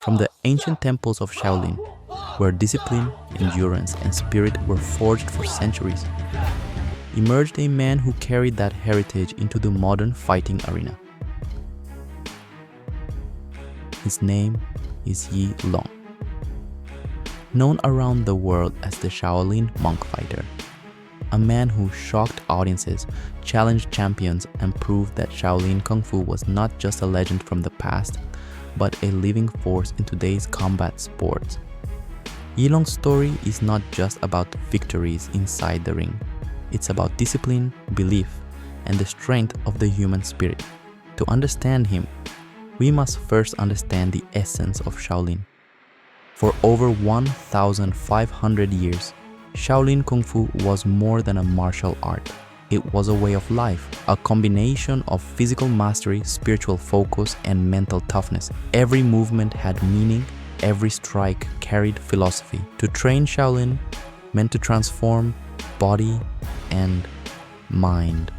From the ancient temples of Shaolin, where discipline, endurance, and spirit were forged for centuries, emerged a man who carried that heritage into the modern fighting arena. His name is Yi Long, known around the world as the Shaolin Monk fighter, a man who shocked audiences, challenged champions, and proved that Shaolin Kung Fu was not just a legend from the past, but a living force in today's combat sports. Yi Long's story is not just about victories inside the ring. It's about discipline, belief, and the strength of the human spirit. To understand him, we must first understand the essence of Shaolin. For over 1,500 years, Shaolin Kung Fu was more than a martial art. It was a way of life, a combination of physical mastery, spiritual focus, and mental toughness. Every movement had meaning, every strike carried philosophy. To train Shaolin meant to transform body and mind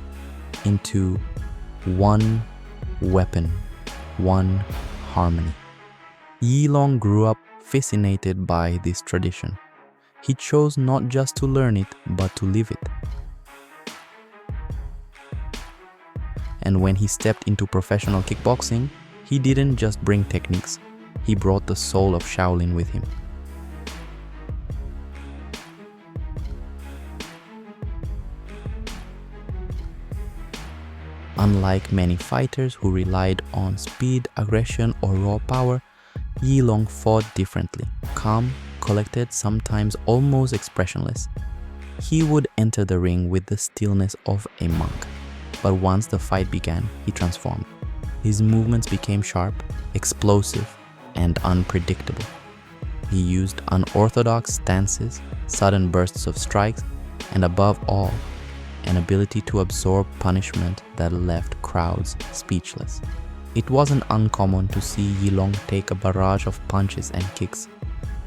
into one weapon, one harmony. Yi Long grew up fascinated by this tradition. He chose not just to learn it, but to live it. And when he stepped into professional kickboxing, he didn't just bring techniques, he brought the soul of Shaolin with him. Unlike many fighters who relied on speed, aggression, or raw power, Yi Long fought differently, calm, collected, sometimes almost expressionless. He would enter the ring with the stillness of a monk. But once the fight began, he transformed. His movements became sharp, explosive, and unpredictable. He used unorthodox stances, sudden bursts of strikes, and above all, an ability to absorb punishment that left crowds speechless. It wasn't uncommon to see Yi Long take a barrage of punches and kicks,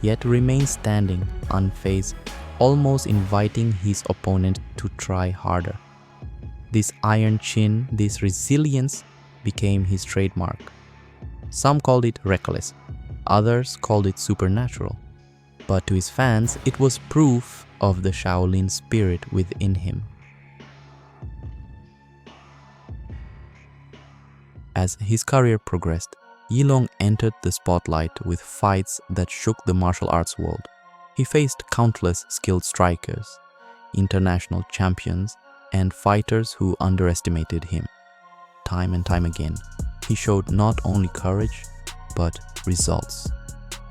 yet remain standing, unfazed, almost inviting his opponent to try harder. This iron chin, this resilience, became his trademark. Some called it reckless, others called it supernatural. But to his fans, it was proof of the Shaolin spirit within him. As his career progressed, Yi Long entered the spotlight with fights that shook the martial arts world. He faced countless skilled strikers, international champions, and fighters who underestimated him. Time and time again, he showed not only courage, but results.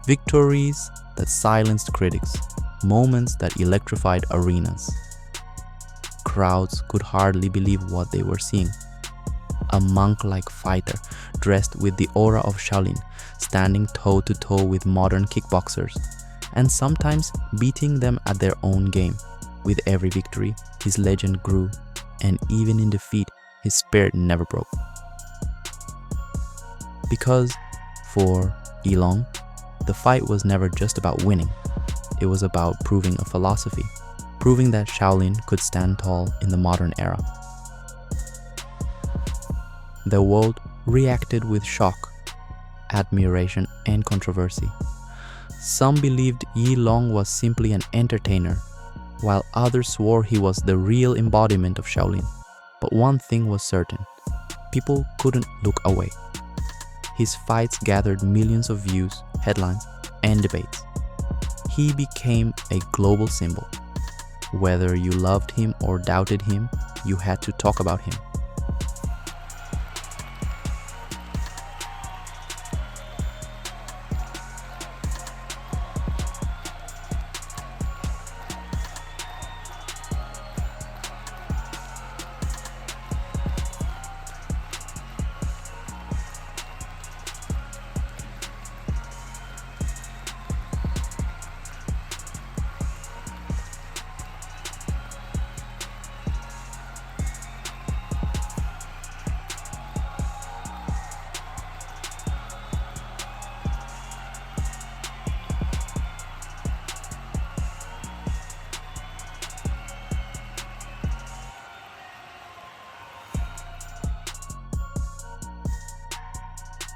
Victories that silenced critics, moments that electrified arenas. Crowds could hardly believe what they were seeing. A monk-like fighter, dressed with the aura of Shaolin, standing toe-to-toe with modern kickboxers, and sometimes beating them at their own game. With every victory, his legend grew, and even in defeat, his spirit never broke. Because, for Yi Long, the fight was never just about winning. It was about proving a philosophy, proving that Shaolin could stand tall in the modern era. The world reacted with shock, admiration, and controversy. Some believed Yi Long was simply an entertainer, while others swore he was the real embodiment of Shaolin. But one thing was certain, people couldn't look away. His fights gathered millions of views, headlines, and debates. He became a global symbol. Whether you loved him or doubted him, you had to talk about him.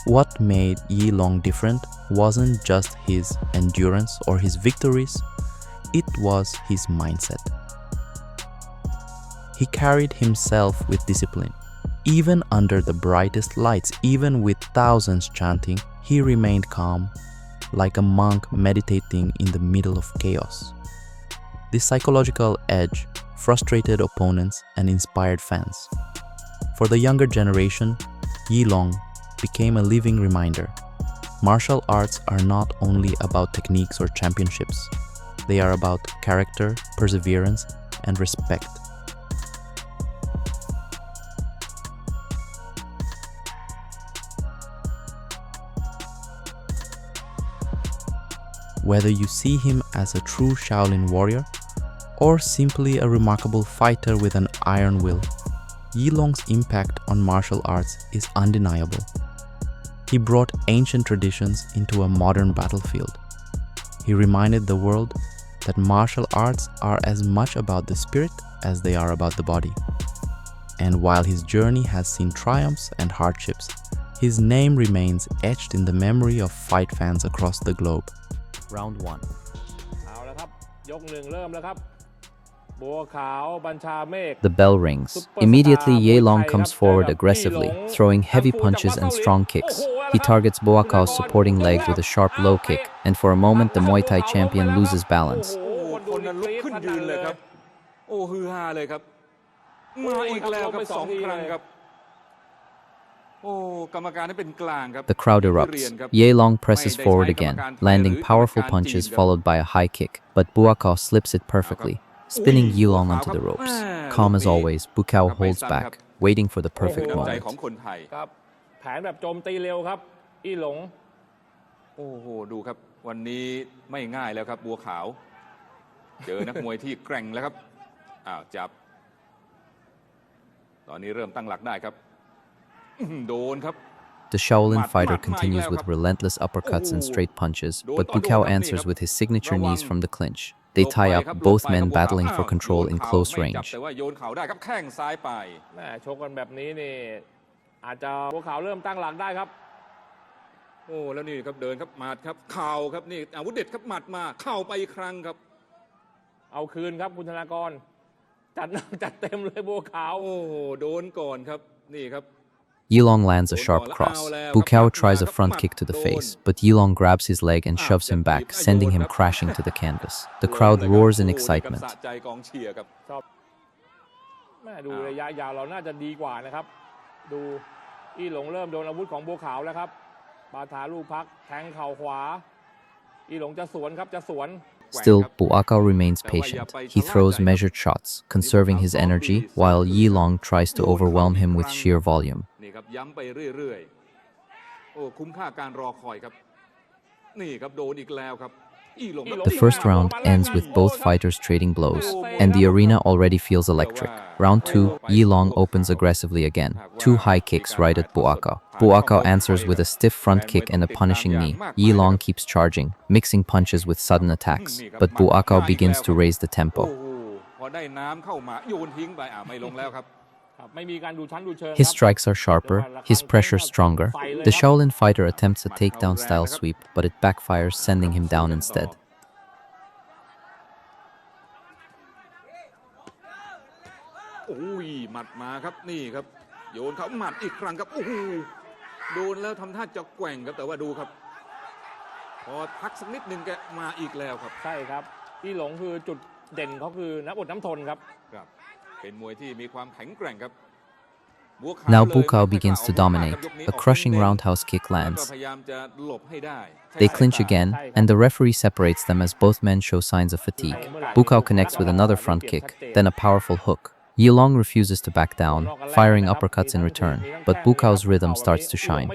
What made Yi Long different? wasn't just his endurance or his victories, it was his mindset. He carried himself with discipline. Even under the brightest lights, even with thousands chanting, he remained calm, like a monk meditating in the middle of chaos. This psychological edge frustrated opponents and inspired fans. For the younger generation, Yi Long became a living reminder. Martial arts are not only about techniques or championships. They are about character, perseverance, and respect. Whether you see him as a true Shaolin warrior or simply a remarkable fighter with an iron will, Yi Long's impact on martial arts is undeniable. He brought ancient traditions into a modern battlefield. He reminded the world that martial arts are as much about the spirit as they are about the body. And while his journey has seen triumphs and hardships, his name remains etched in the memory of fight fans across the globe. Round 1. เอาละครับยกหนึ่งเริ่มแล้วครับบัวขาวบัญชาเมฆ The bell rings. Immediately, Ye Long comes forward aggressively, throwing heavy punches and strong kicks. He targets Boakao's supporting leg with a sharp low kick, and for a moment the Muay Thai champion loses balance. คนนั้นลุกขึ้นยืนเลยครับโอ้ฮือฮาเลยครับมาอีกแล้วครับ2 ครั้งครับ The crowd erupts. Ye Long presses forward again, landing powerful punches followed by a high kick, but Boakao slips it perfectly, spinning Ye Long onto the ropes. Calm as always, Boakao holds back, waiting for the perfect moment. ครับแผนแบบโจมตีเร็วครับอี้หลง โอ้โหดูครับวันนี้ไม่ง่ายแล้วครับบัวขาวเจอนักมวยที่แกร่งแล้วครับจับตอนนี้เริ่มตั้งหลักได้ครับโดนครับ The Shaolin fighter continues with relentless uppercuts and straight punches, but Boakao answers with his signature knees from the clinch. They tie up, both men battling for control in close range. แต่ว่าโยนเข่าได้ครับแข้งซ้ายไป แม่ชกกันแบบนี้นี่อาจจะบัวขาวเริ่มตั้งหลักได้ครับ โอ้แล้วนี่ครับเดินครับหมัดครับเข่าครับนี่อาวุธเด็ดครับหมัดมาเข่าไปอีกครั้งครับ เอาคืนครับคุณธนากรจัดเต็มเลยบัวขาว โอ้โหโดนก่อนครับนี่ครับ Ye Long lands a sharp cross. Boakao tries a front kick to the face, but Ye Long grabs his leg and shoves him back, sending him crashing to the canvas. The crowd roars in excitement. สะใจกองเชียร์ครับ แม่ดูระยะยาวเราน่าจะดีกว่านะครับดูอี้หลงเริ่มโดนอาวุธของบัวขาวแล้วครับบาทาลูกพักแทงเข่าขวาอี้หลงจะสวนครับจะสวน Still, Boakao remains patient. He throws measured shots, conserving his energy, while Ye Long tries to overwhelm him with sheer volume. นี่ครับย้ำไปเรื่อยๆโอ้คุ้มค่าการรอคอยครับนี่ครับโดนอีกแล้วครับ The first round ends with both fighters trading blows, and the arena already feels electric. Round 2, Ye Long opens aggressively again. 2 high kicks right at Boakao. Boakao answers with a stiff front kick and a punishing knee. Ye Long keeps charging, mixing punches with sudden attacks, but Boakao begins to raise the tempo. พอได้น้ำเข้ามาโยนทิ้งไปไม่ลงแล้วครับ ไม่มีการดูชั้นดูเชิง His strikes are sharper, his pressure stronger. The Shaolin fighter attempts a takedown style sweep, but it backfires, sending him down instead. โอ้ยหมัดมาครับนี่ครับโยนเขาหมัดอีกครั้งครับโอ้โหโดนแล้วทำท่าจะแกว่งครับแต่ว่าดูครับพอพักสักนิดนึงแกมาอีกแล้วครับ ใช่ครับอี้หลงคือจุดเด่นเขาคือน้ำอดน้ำทนครับ เป็นมวยที่มีความแข็งแกร่งครับ Now Boakao begins to dominate. A crushing roundhouse kick lands. They clinch again, and the referee separates them as both men show signs of fatigue. Boakao connects with another front kick, then a powerful hook. Ye Long refuses to back down, firing uppercuts in return, but Boakao's rhythm starts to shine.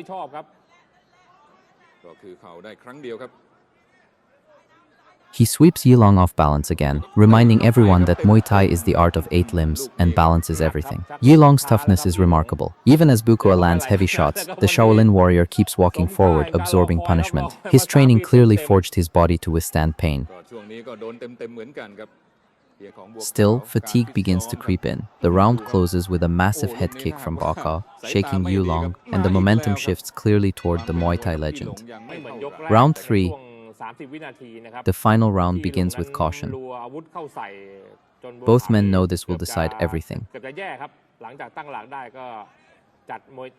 He sweeps Ye Long off balance again, reminding everyone that Muay Thai is the art of 8 limbs and balance is everything. Ye Long's toughness is remarkable. Even as Boakao lands heavy shots, the Shaolin warrior keeps walking forward, absorbing punishment. His training clearly forged his body to withstand pain. Still, fatigue begins to creep in. The round closes with a massive head kick from Bao, shaking Yulong, and the momentum shifts clearly toward the Muay Thai legend. ไม่เหมือนยกแรก Round แต่ใน 3. ช่วง30 วินาทีนะครับ The final round ที่ begins หลง with นั้น caution. รัวอาวุธเข้าใส่จนบัว Both ขาว men นี่ know this will เกือบจะ decide everything. เกือบจะแย่ครับหลังจากตั้งหลักได้ก็จัดมวย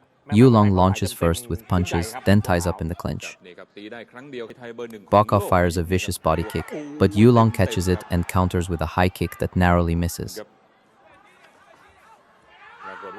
Yulong launches first with punches, then ties up in the clinch. นี่ครับตีได้ครั้งเดียวไทยเบอร์หนึ่ง Bao fires a vicious body kick, but Yulong catches it and counters with a high kick that narrowly misses.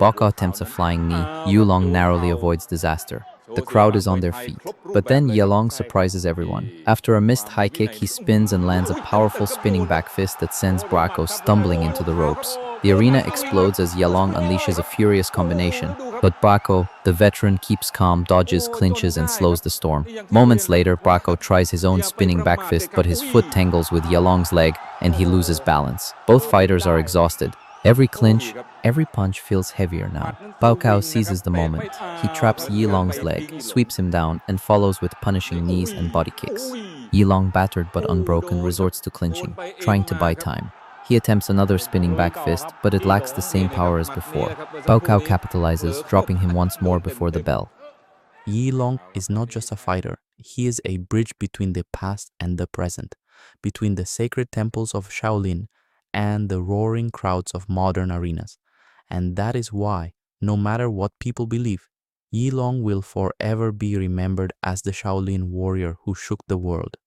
Bao attempts a flying knee. Yulong narrowly avoids disaster. The crowd is on their feet. But then Yulong surprises everyone. After a missed high kick, he spins and lands a powerful spinning back fist that sends Bao stumbling into the ropes. The arena explodes as Yulong unleashes a furious combination. But Bao, the veteran, keeps calm, dodges, clinches, and slows the storm. Moments later, Bao tries his own spinning back fist, but his foot tangles with Yulong's leg, and he loses balance. Both fighters are exhausted. Every clinch, every punch feels heavier now. Bao seizes the moment. He traps Yilong's leg, sweeps him down, and follows with punishing knees and body kicks. Yilong, battered but unbroken, resorts to clinching, trying to buy time. He attempts another spinning back fist, but it lacks the same power as before. Bao capitalizes, dropping him once more before the bell. Yilong is not just a fighter, he is a bridge between the past and the present, between the sacred temples of Shaolin and the roaring crowds of modern arenas. And that is why, no matter what people believe, Yilong will forever be remembered as the Shaolin warrior who shook the world.